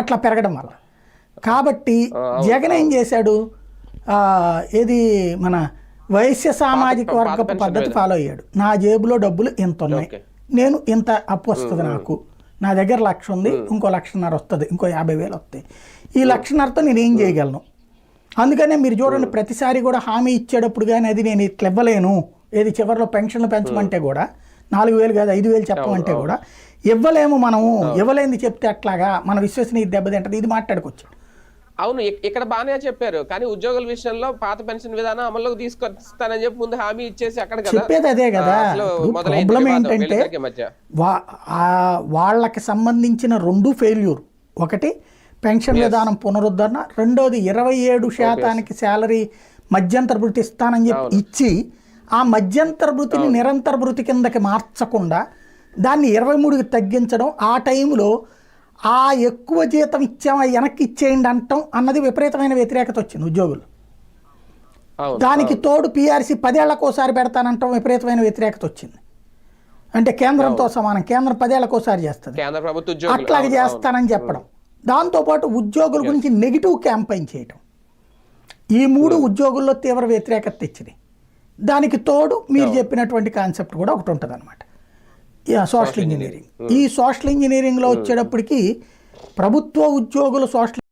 అట్లా పెరగడం వల్ల. కాబట్టి జగన్ ఏం చేశాడు, ఏది మన వైశ్య సామాజిక వర్గపు పద్ధతి ఫాలో అయ్యాడు. నా జేబులో డబ్బులు ఇంత ఉన్నాయి, నేను ఇంత అప్పు వస్తుంది, నాకు నా దగ్గర 1,00,000 ఉంది, ఇంకో 1,50,000 వస్తుంది, ఇంకో 50,000 వస్తాయి, ఈ 1,50,000తో నేను ఏం చేయగలను. అందుకనే మీరు చూడండి, ప్రతిసారి కూడా హామీ ఇచ్చేటప్పుడు కానీ అది నేను ఇట్లా ఇవ్వలేను, ఏది చివరిలో పెన్షన్లు పెంచమంటే కూడా 4,000 కాదు 5,000 చెప్పమంటే కూడా ఇవ్వలేము, మనము ఇవ్వలేంది చెప్తే అట్లాగా మన విశ్వసనీయత దెబ్బతింటది, ఇది మాట్లాడుకోవచ్చు. అవును, ఇక్కడ బాగానే చెప్పారు, కానీ ఉద్యోగుల విషయంలో పాత పెన్షన్ విధానం అమల్లోకి తీసుకొస్తానని చెప్పి ముందు హామీ ఇచ్చేసి అక్కడ చెప్పేది అదే కదా. ప్రాబ్లం ఏంటంటే వాళ్ళకి సంబంధించిన 2 ఫెయిల్యూర్. ఒకటి పెన్షన్ విధానం పునరుద్ధరణ, రెండోది 27% శాలరీ మధ్యంతర భృతి ఇస్తానని చెప్పి ఇచ్చి ఆ మధ్యంతర భృతిని నిరంతర భృతి కిందకి మార్చకుండా దాన్ని 23కి తగ్గించడం, ఆ టైంలో ఆ ఎక్కువ జీతం ఇచ్చామా వెనక్కి ఇచ్చేయండి అంటాం అన్నది విపరీతమైన వ్యతిరేకత వచ్చింది ఉద్యోగులు. దానికి తోడు PRC 10 ఏళ్లకోసారి పెడతానంటాం, విపరీతమైన వ్యతిరేకత వచ్చింది. అంటే కేంద్రంతో సమానం, కేంద్రం 10 ఏళ్లకోసారి చేస్తుంది, అట్లాగే చేస్తానని చెప్పడం. దాంతోపాటు ఉద్యోగుల గురించి నెగిటివ్ క్యాంపెయిన్ చేయటం, ఈ 3 ఉద్యోగుల్లో తీవ్ర వ్యతిరేకత తెచ్చినాయి. దానికి తోడు మీరు చెప్పినటువంటి కాన్సెప్ట్ కూడా ఒకటి ఉంటుంది అనమాట, సోషల్ ఇంజనీరింగ్. ఈ సోషల్ ఇంజనీరింగ్లో వచ్చేటప్పటికి ప్రభుత్వ ఉద్యోగులు సోషల్